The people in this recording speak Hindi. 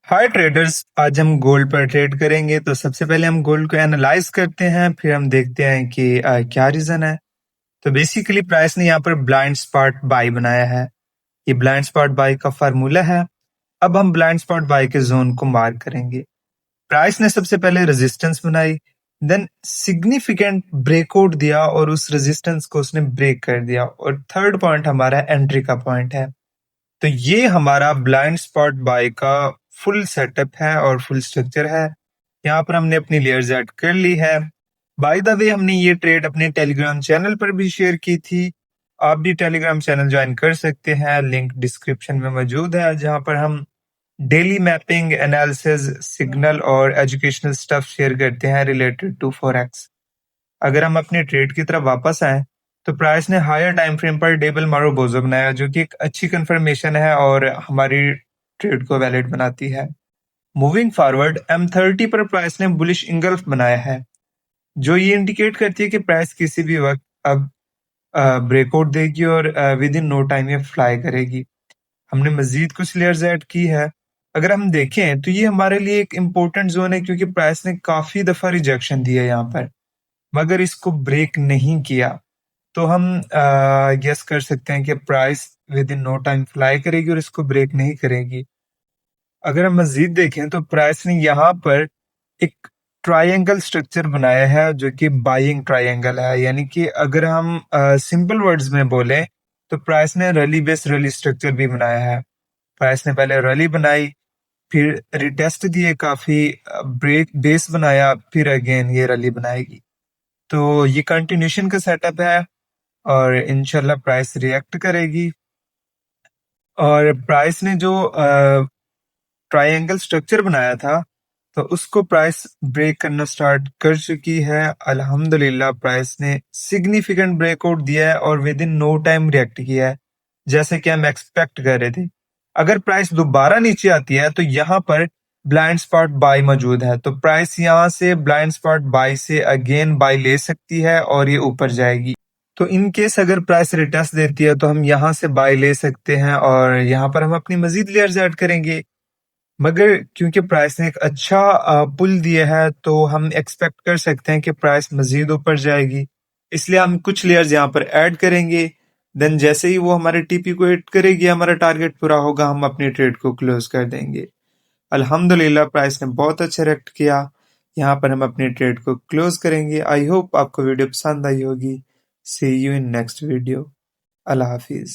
हाय ट्रेडर्स, आज हम गोल्ड पर ट्रेड करेंगे। तो सबसे पहले हम गोल्ड को एनालाइज करते हैं, फिर हम देखते हैं कि क्या रीजन है। तो बेसिकली प्राइस ने यहाँ पर ब्लाइंड स्पॉट बाय बनाया है। ये ब्लाइंड स्पॉट बाय का फार्मूला है। अब हम ब्लाइंड स्पॉट बाय के जोन को मार्क करेंगे। प्राइस ने सबसे पहले रेजिस्टेंस बनाई, देन सिग्निफिकेंट ब्रेकआउट दिया और उस रेजिस्टेंस को उसने ब्रेक कर दिया। और थर्ड पॉइंट हमारा एंट्री का पॉइंट है। तो ये हमारा ब्लाइंड स्पॉट बाय का फुल सेटअप है और फुल स्ट्रक्चर है। यहाँ पर हमने अपनी लेयर्स ऐड कर ली है। बाय द वे, हमने ये ट्रेड अपने टेलीग्राम चैनल पर भी शेयर की थी। आप भी टेलीग्राम चैनल ज्वाइन कर सकते हैं, लिंक डिस्क्रिप्शन में मौजूद है, जहाँ पर हम डेली मैपिंग, एनालिसिस, सिग्नल और एजुकेशनल स्टफ शेयर करते हैं रिलेटेड टू फॉरेक्स। अगर हम अपने ट्रेड की तरफ वापस आए, तो प्राइस ने हायर टाइम फ्रेम पर डेबल मारोबोजो बनाया, जो कि एक अच्छी कंफर्मेशन है और हमारी ट्रेड को वैलिड बनाती है। मूविंग फॉरवर्ड, M30 पर प्राइस ने बुलिश इंगल्फ बनाया है, जो ये इंडिकेट करती है कि प्राइस किसी भी वक्त अब ब्रेकआउट देगी और विद इन नो टाइम ये फ्लाई करेगी। हमने मजीद कुछ लेयर्स ऐड की है। अगर हम देखें तो ये हमारे लिए एक इम्पोर्टेंट जोन है, क्योंकि प्राइस ने काफी दफा रिजेक्शन दिया यहाँ पर, मगर इसको ब्रेक नहीं किया। तो हम गेस कर सकते हैं कि price within no time fly करेगी और इसको ब्रेक नहीं करेगी। अगर हम मजीद देखें तो प्राइस ने यहाँ पर एक ट्रायंगल स्ट्रक्चर बनाया है, जो कि बाइंग ट्रायंगल है। यानी कि अगर हम सिंपल वर्ड्स में बोलें, तो प्राइस ने रैली बेस रैली स्ट्रक्चर भी बनाया है। प्राइस ने पहले रैली बनाई, फिर रिटेस्ट दिए काफी, ब्रेक बेस बनाया, फिर अगेन ये रैली बनाएगी। तो ये कंटिन्यूशन का सेटअप है और इंशाल्लाह प्राइस रिएक्ट करेगी। और प्राइस ने जो ट्रायंगल स्ट्रक्चर बनाया था, तो उसको प्राइस ब्रेक करना स्टार्ट कर चुकी है। अल्हम्दुलिल्लाह प्राइस ने सिग्निफिकेंट ब्रेकआउट दिया है और within no time react किया है, जैसे कि हम एक्सपेक्ट कर रहे थे। अगर प्राइस दोबारा नीचे आती है, तो यहाँ पर ब्लाइंड स्पॉट बाय मौजूद है। तो प्राइस यहाँ से ब्लाइंड स्पॉट बाय से अगेन बाय ले सकती है और ये ऊपर जाएगी। तो इन केस अगर प्राइस रिटेस्ट देती है, तो हम यहाँ से बाय ले सकते हैं और यहाँ पर हम अपनी मजीद लेयर्स ऐड करेंगे। मगर क्योंकि प्राइस ने एक अच्छा पुल दिया है, तो हम एक्सपेक्ट कर सकते हैं कि प्राइस मजीद ऊपर जाएगी। इसलिए हम कुछ लेयर्स यहाँ पर ऐड करेंगे। देन जैसे ही वो हमारे टीपी को हिट करेगी, हमारा टारगेट पूरा होगा, हम अपनी ट्रेड को क्लोज कर देंगे। अल्हम्दुलिल्लाह प्राइस ने बहुत अच्छा रिएक्ट किया। यहाँ पर हम अपनी ट्रेड को क्लोज करेंगे। आई होप आपको वीडियो पसंद आई होगी। See you in next video. अल्लाह हाफिज।